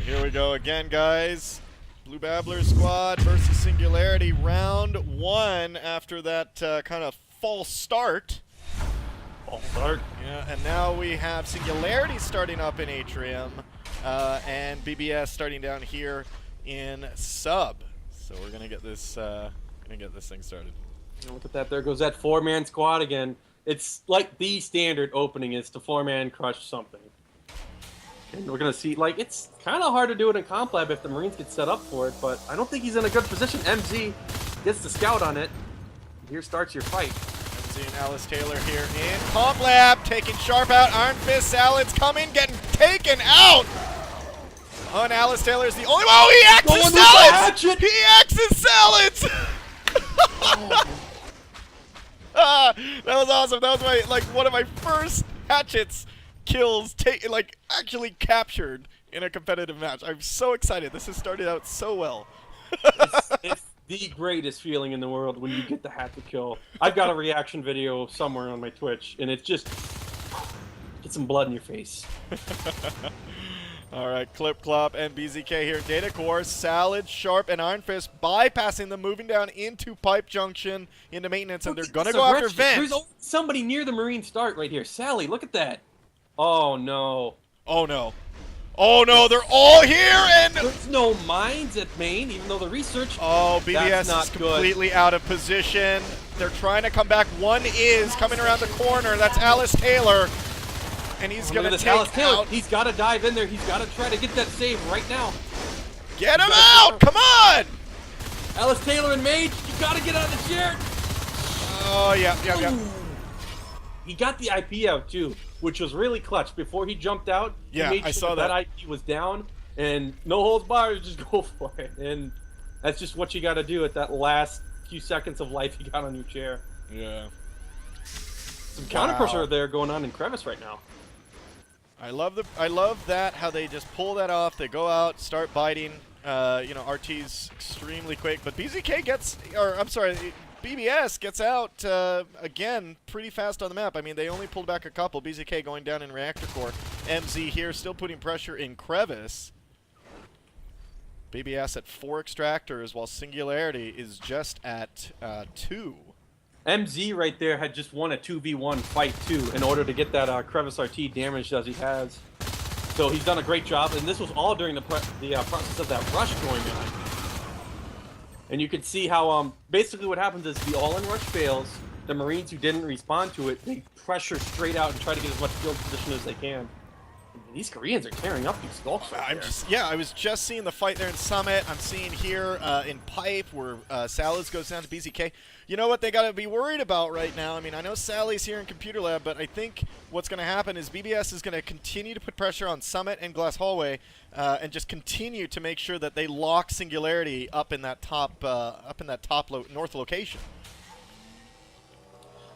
Here we go again, guys. Blue Babbler Squad versus Singularity, round one after that kind of false start. False start? Yeah, and now we have Singularity starting up in Atrium, and BBS starting down here in Sub. So we're gonna get this thing started. Look at that! There goes that four-man squad again. It's like the standard opening is to four-man crush something. And we're going to see, like, it's kind of hard to do it in Comp Lab if the Marines get set up for it, but I don't think he's in a good position. MZ gets the scout on it. Here starts your fight. MZ and Alice Taylor here in Comp Lab, taking Sharp out. Iron Fist Salad's coming, getting taken out. Oh, and Alice Taylor is the only one. Oh, he axes Salads! He axes Salads! That was awesome. That was one of my first hatchets kills actually captured in a competitive match. I'm so excited. This has started out so well. It's the greatest feeling in the world when you get the hatchet kill. I've got a reaction video somewhere on my Twitch, and it's just get some blood in your face. All right, Clip Clop and BZK here. Data Core, Salad, Sharp, and Iron Fist bypassing them, moving down into Pipe Junction, into maintenance, and they're going to go after Vent. There's somebody near the Marine start right here. Sally, look at that. Oh, no. Oh, no. Oh, no, they're all here, and... There's no mines at main, even though the research... Oh, BBS is completely out of position. They're trying to come back. One is coming around the corner. That's Alice Taylor. And he's going to take Alice Taylor out... He's got to dive in there. He's got to try to get that save right now. Get him out! Come on! Alice Taylor and Mage, you got to get out of the chair. Oh, yeah. He got the IP out, too, which was really clutch. Before he jumped out, yeah, he made sure I saw that IP was down, and no holds barred, just go for it. And that's just what you got to do at that last few seconds of life you got on your chair. Yeah. Some counterpressure there going on in Crevice right now. I love that, how they just pull that off. They go out, start biting. RT's extremely quick, but BZK BBS gets out again pretty fast on the map. I mean, they only pulled back a couple. BZK going down in Reactor Core. MZ here still putting pressure in Crevice. BBS at 4 extractors, while Singularity is just at 2. MZ right there had just won a 2v1 fight too in order to get that Crevice RT damaged as he has. So he's done a great job, and this was all during the process of that rush going on. And you can see how basically what happens is the all-in rush fails. The Marines who didn't respond to it, they pressure straight out and try to get as much field position as they can. And these Koreans are tearing up these skulks right there. I was just seeing the fight there in Summit. I'm seeing here in Pipe where Salads goes down to BZK. You know what they got to be worried about right now? I mean, I know Sally's here in Computer Lab, but I think what's going to happen is BBS is going to continue to put pressure on Summit and Glass Hallway, and just continue to make sure that they lock Singularity up in that top, north location.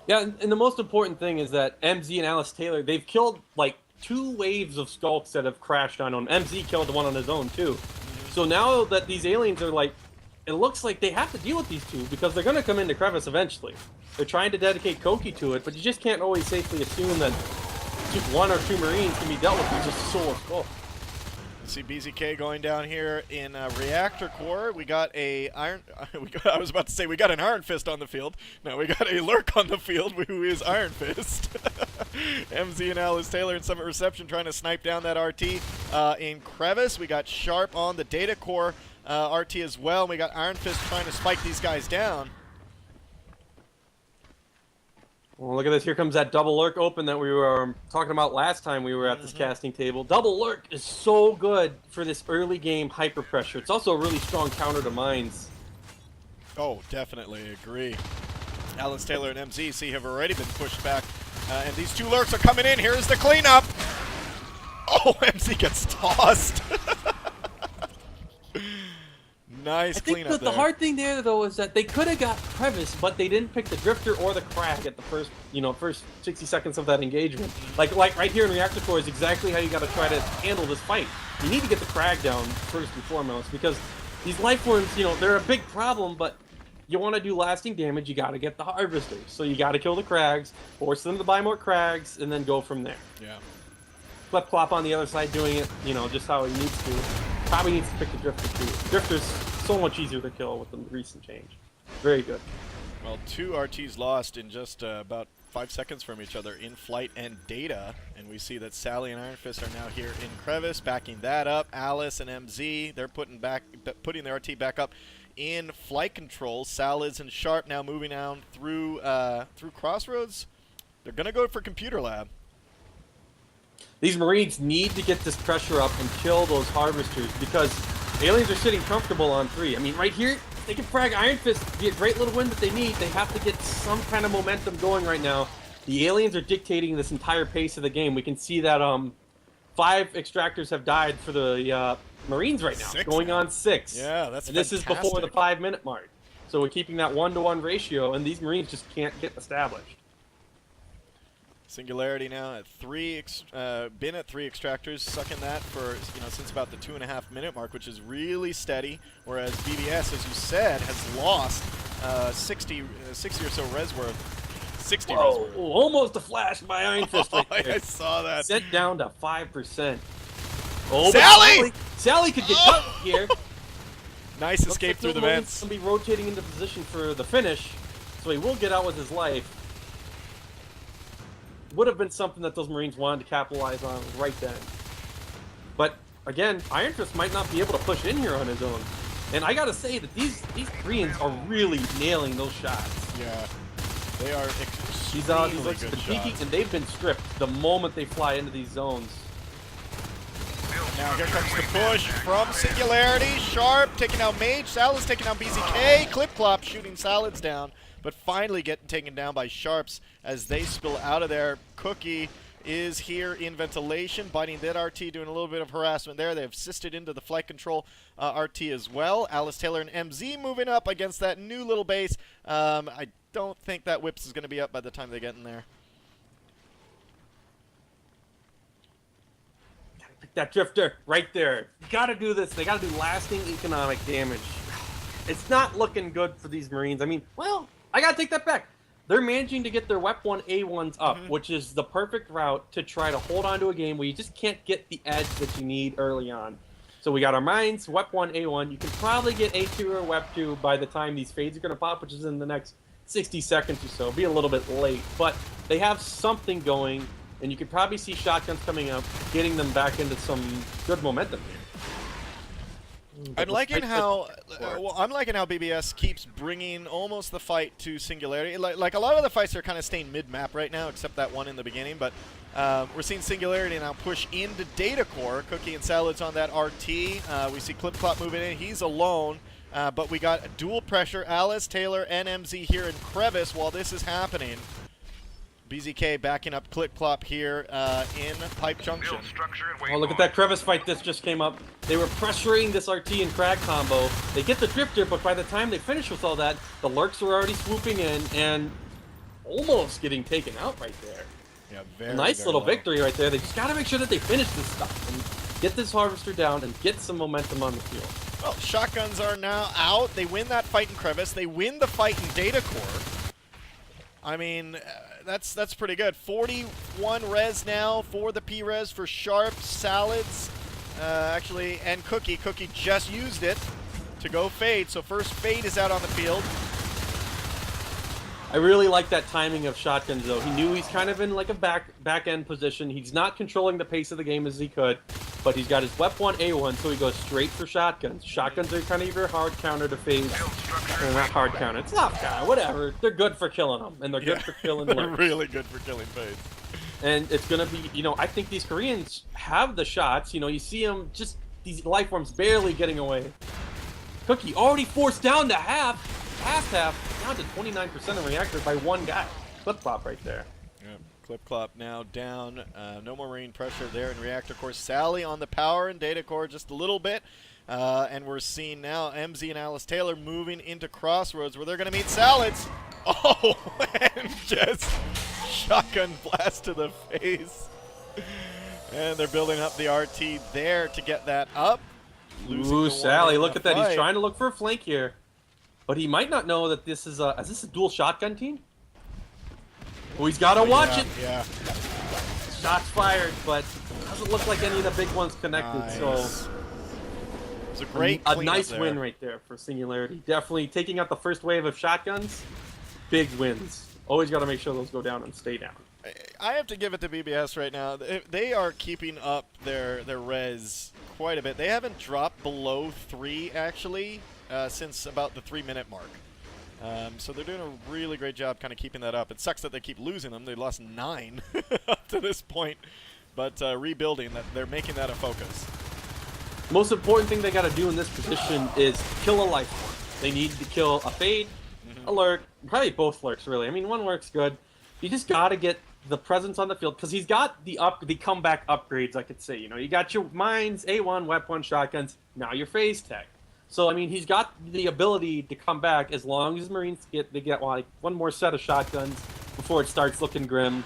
Yeah, and the most important thing is that MZ and Alice Taylor, they've killed like 2 waves of skulks that have crashed on him. MZ killed one on his own too. So now that these aliens are like, it looks like they have to deal with these 2 because they're going to come into Crevice eventually. They're trying to dedicate Koki to it, but you just can't always safely assume that just 1 or 2 Marines can be dealt with with just a solo skull. See BZK going down here in Reactor Core. We got a I was about to say we got an Iron Fist on the field. No, we got a Lurk on the field who is Iron Fist. MZ and Alice Taylor in Summit Reception trying to snipe down that RT. In Crevice, we got Sharp on the Data Core RT as well. And we got Iron Fist trying to spike these guys down. Well, look at this. Here comes that double lurk open that we were talking about last time we were at this casting table. Double lurk is so good for this early game hyper pressure. It's also a really strong counter to mines. Oh, definitely agree. Alice Taylor and MZ have already been pushed back, and these 2 lurks are coming in. Here's the cleanup. Oh, MZ gets tossed. Nice cleanup there. The hard thing there, though, is that they could have got Crevice, but they didn't pick the Drifter or the Crag at the first 60 seconds of that engagement. Like right here in Reactor Core is exactly how you got to try to handle this fight. You need to get the Crag down first and foremost, because these life forms, they're a big problem, but you want to do lasting damage, you got to get the Harvesters. So you got to kill the Crags, force them to buy more Crags, and then go from there. Yeah. Flip Clop on the other side doing it, just how he needs to. Probably needs to pick the Drifter too. Drifter's so much easier to kill with the recent change. Very good. Well, 2 RTs lost in just about 5 seconds from each other in flight and data, and we see that Sally and Iron Fist are now here in Crevice, backing that up. Alice and MZ, they're putting their RT back up in flight control. Salids and Sharp now moving down through Crossroads. They're gonna go for Computer Lab. These Marines need to get this pressure up and kill those harvesters because aliens are sitting comfortable on 3. I mean, right here, they can frag Iron Fist, be a great little win that they need. They have to get some kind of momentum going right now. The aliens are dictating this entire pace of the game. We can see that 5 extractors have died for the Marines right now, 6 going now. on 6. Yeah, that's and this is before the 5-minute mark. So we're keeping that 1-to-1 ratio, and these Marines just can't get established. Singularity now at 3, been at 3 extractors, sucking that for since about the 2.5-minute mark, which is really steady. Whereas BBS, as you said, has lost 60 or so res worth. 60 res worth. Almost a flash by Iron Fist right there. I saw that. Set down to 5%. Oh, Sally! Sally could get cut here. Nice escape through the vents. He'll be rotating into position for the finish, so he will get out with his life. Would have been something that those Marines wanted to capitalize on right then. But again, Iron Fist might not be able to push in here on his own. And I gotta say that these Koreans are really nailing those shots. Yeah, they are These extremely looks good been peeking, shots. and they've been stripped the moment they fly into these zones. Now here comes the push from Singularity. Sharp taking out Mage. Salad's taking out BZK. Clip-Clop shooting Salads down, but finally getting taken down by Sharps as they spill out of there. Cookie is here in ventilation, biting that RT, doing a little bit of harassment there. They've assisted into the flight control RT as well. Alice Taylor and MZ moving up against that new little base. I don't think that Whips is going to be up by the time they get in there. Pick that Drifter right there. You gotta do this. They gotta do lasting economic damage. It's not looking good for these Marines. I mean, well, I gotta take that back. They're managing to get their WEP-1A1s up, which is the perfect route to try to hold on to a game where you just can't get the edge that you need early on. So we got our mines, WEP-1A1. You can probably get A2 or WEP-2 by the time these fades are going to pop, which is in the next 60 seconds or so. Be a little bit late, but they have something going, and you can probably see shotguns coming up, getting them back into some good momentum here. I'm liking how BBS keeps bringing almost the fight to Singularity. Like a lot of the fights are kind of staying mid-map right now, except that one in the beginning. But we're seeing Singularity now push into Data Core. Cookie and Salads on that RT. We see Clip-Clop moving in. He's alone. But we got dual pressure. Alice, Taylor, and MZ here in Crevice while this is happening. BZK backing up Clip-Clop here in Pipe Junction. Oh, look at that crevice fight that just came up. They were pressuring this RT and Crag combo. They get the Drifter, but by the time they finish with all that, the Lurks were already swooping in and almost getting taken out right there. Yeah, very, nice little victory right there. They just got to make sure that they finish this stuff and get this Harvester down and get some momentum on the field. Well, shotguns are now out. They win that fight in Crevice. They win the fight in Data Core. I mean, that's pretty good. 41 res now for the P-res for Sharp, Salads, actually, and Cookie. Cookie just used it to go Fade, so first Fade is out on the field. I really like that timing of shotguns, though. He knew he's kind of in like a back-end position. He's not controlling the pace of the game as he could, but he's got his WEP-1A1, so he goes straight for shotguns. Shotguns are kind of your hard counter to phase. Or not hard counter, it's soft counter, whatever. They're good for killing them, and they're good for killing They're Lurks. really good for killing Fade. And it's going to be, I think these Koreans have the shots. You see them, just these life forms barely getting away. Cookie already forced down to past half, down to 29% of reactor by one guy. Clip-Clop right there. Yep. Clip-Clop now down. No more Marine pressure there in Reactor Core. Sally on the power and Data Core just a little bit. And we're seeing now MZ and Alice Taylor moving into Crossroads where they're going to meet Salads. Oh, and just shotgun blast to the face. And they're building up the RT there to get that up. Ooh, Sally, look at that. He's trying to look for a flank here. But he might not know that this is a dual shotgun team? Oh, he's got to watch it. Yeah. Shots fired, but doesn't look like any of the big ones connected. Nice. So was a great A cleanup nice there. win right there for Singularity. Definitely taking out the first wave of shotguns. Big wins. Always got to make sure those go down and stay down. I have to give it to BBS right now. They are keeping up their res quite a bit. They haven't dropped below 3, actually, since about the 3-minute mark. So they're doing a really great job kind of keeping that up. It sucks that they keep losing them. They lost 9 up to this point. But rebuilding, they're making that a focus. Most important thing they got to do in this position is kill a life form. They need to kill a fade, a lurk, probably both lurks, really. I mean, one lurk's good. You just got to get the presence on the field, because he's got the comeback upgrades, I could say. You know, you got your mines, A1, Wep 1 shotguns, now your phase tech. So, I mean, he's got the ability to come back as long as Marines get like one more set of shotguns before it starts looking grim.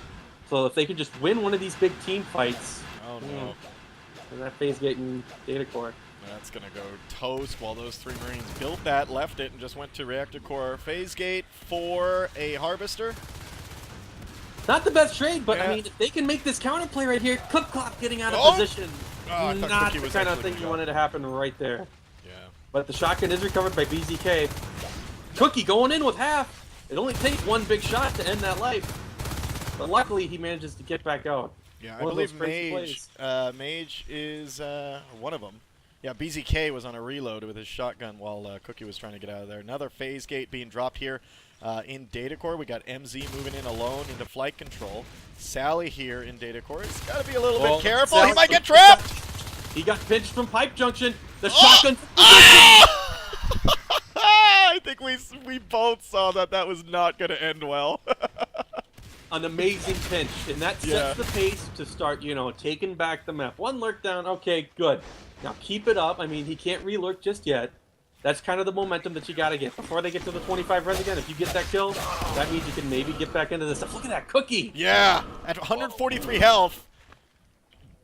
So if they could just win one of these big team fights, Oh, no. and that phase gate and data core. That's going to go toast while those 3 Marines built that, left it, and just went to reactor core phase gate for a harvester. Not the best trade, but Yeah. I mean, if they can make this counterplay right here, Clip Clop getting out of position. Oh, I thought Not Cookie the was kind of actually thing gonna you go. wanted to happen right there. Yeah. But the shotgun is recovered by BZK. Cookie going in with half. It only takes one big shot to end that life. But luckily, he manages to get back out. Yeah, I One of those believe crazy Mage, plays. Mage is one of them. Yeah, BZK was on a reload with his shotgun while Cookie was trying to get out of there. Another phase gate being dropped here in data core. We got MZ moving in alone into flight control. Sally here in data core. He's got to be a little bit careful. He might get trapped. He got pinched from pipe junction. The shotgun. I think we both saw that was not going to end well. An amazing pinch, and that sets the pace to start, you know, taking back the map. One lurk down, okay, good. Now keep it up. I mean, he can't re-lurk just yet. That's kind of the momentum that you got to get before they get to the 25 res again. If you get that kill, that means you can maybe get back into this stuff. Look at that Cookie. Yeah, at 143 health,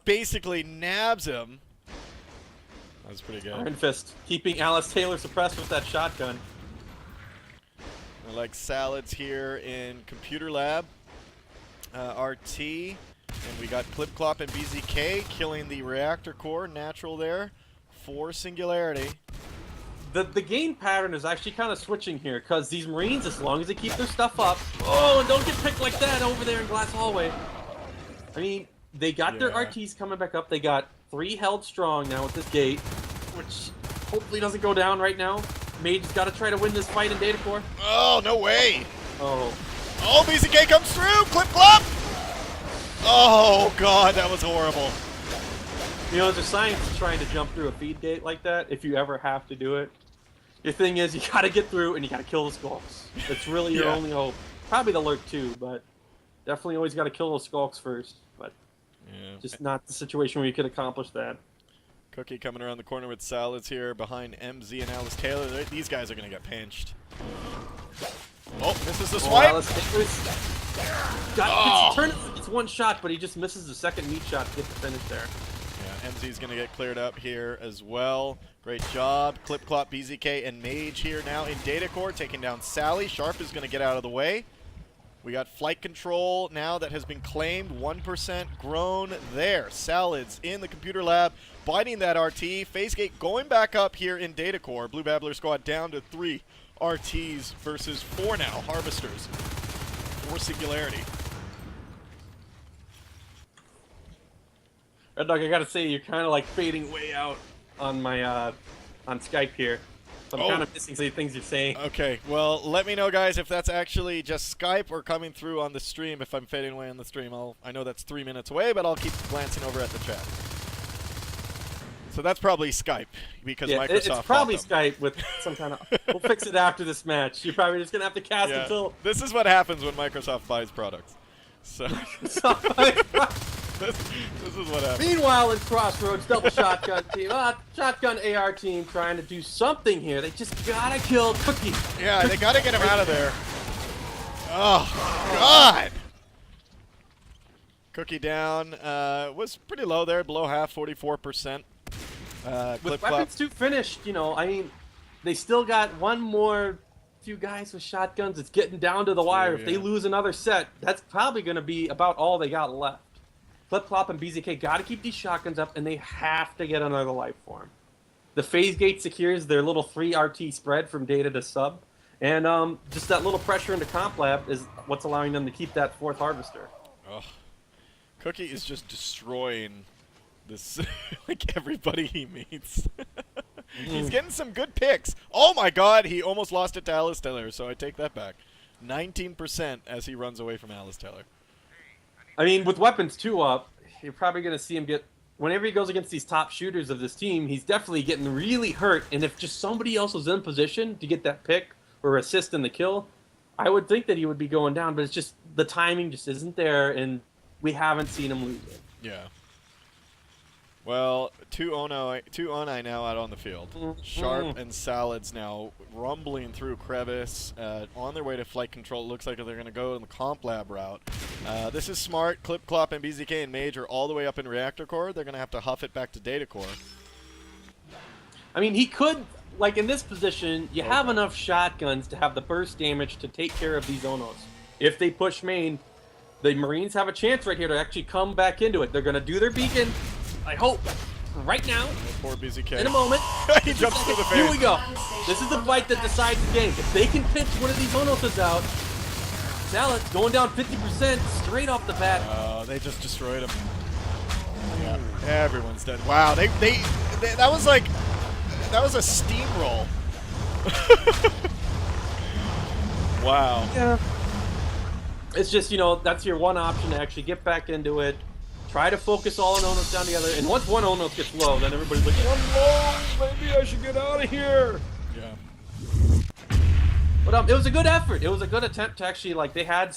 basically nabs him. That was pretty good. Iron Fist keeping Alice Taylor suppressed with that shotgun. I like Salads here in Computer Lab. RT, and we got Clip Clop and BZK killing the reactor core, natural there, for Singularity. The game pattern is actually kind of switching here, because these Marines, as long as they keep their stuff up, oh, and don't get picked like that over there in Glass Hallway. I mean, they got their RTs coming back up. They got 3 held strong now with this gate, which hopefully doesn't go down right now. Mage's got to try to win this fight in data core. Oh, no way! Oh. Oh, BZK comes through! Clip Clop! Oh, God, that was horrible. You know, there's a science to trying to jump through a feed gate like that, if you ever have to do it. The thing is, you gotta get through and you gotta kill the skulks. It's really your only hope. Probably the lurk too, but definitely always gotta kill those skulks first. But just not the situation where you could accomplish that. Cookie coming around the corner with Salads here behind MZ and Alice Taylor. These guys are gonna get pinched. Oh, misses the swipe. Alice Taylor's it's one shot, but he just misses the second meat shot to get the finish there. Yeah, MZ's going to get cleared up here as well. Great job. Clip Clop, BZK, and Mage here now in data core, taking down Sally. Sharp is going to get out of the way. We got flight control now that has been claimed. 1% grown there. Salads in the computer lab, biting that RT. Phase gate going back up here in data core. Blue Babbler Squad down to 3 RTs versus 4 now. Harvesters for Singularity. Red Dog, I gotta say, you're kind of like fading way out on my on Skype here. So I'm kind of missing some things you're saying. Okay, well, let me know, guys, if that's actually just Skype or coming through on the stream. If I'm fading away on the stream, I know that's 3 minutes away, but I'll keep glancing over at the chat. So that's probably Skype, because Microsoft it's probably bought them. Skype with some kind of... We'll fix it after this match. You're probably just going to have to cast until... This is what happens when Microsoft buys products. So... This is what happens. Meanwhile, in Crossroads, double shotgun team, shotgun AR team trying to do something here. They just gotta kill Cookie. Yeah, they gotta get him out of there. Oh, God! Cookie down. Was pretty low there, below half, 44%. With weapons 2 finished, you know, I mean, they still got one more few guys with shotguns. It's getting down to the wire. If they lose another set, that's probably going to be about all they got left. Flip Flop and BZK got to keep these shotguns up, and they have to get another life form. The phase gate secures their little 3 RT spread from data to sub. And just that little pressure into comp lab is what's allowing them to keep that 4th harvester. Oh. Cookie is just destroying this, like, everybody he meets. He's getting some good picks. Oh my god, he almost lost it to Alice Taylor, so I take that back. 19% as he runs away from Alice Taylor. I mean, with weapons too up, you're probably going to see him get... Whenever he goes against these top shooters of this team, he's definitely getting really hurt. And if just somebody else was in position to get that pick or assist in the kill, I would think that he would be going down. But it's just the timing just isn't there, and we haven't seen him lose it. Yeah. Well, two Onai now out on the field. Sharp and Salads now rumbling through crevice on their way to flight control. It looks like they're going to go in the comp lab route. This is smart. Clip, Clop, and BZK and Mage are all the way up in reactor core. They're going to have to huff it back to data core. I mean, he could, like in this position, you have enough shotguns to have the burst damage to take care of these Onos. If they push main, the Marines have a chance right here to actually come back into it. They're going to do their beacon. I hope right now, poor BZK. In a moment. He jumps through the face. Here we go. This is the fight that decides the game. If they can pinch one of these Onos out, Salad going down 50% straight off the bat. They just destroyed him. Yeah, everyone's dead. Wow, they that was like, that was a steamroll. Wow. Yeah. It's just, you know, that's your one option to actually get back into it. Try to focus all on Onos down together, and once one Onos gets low, then everybody's like, I'm low, maybe I should get out of here. Yeah. But it was a good effort. It was a good attempt to actually, like, they had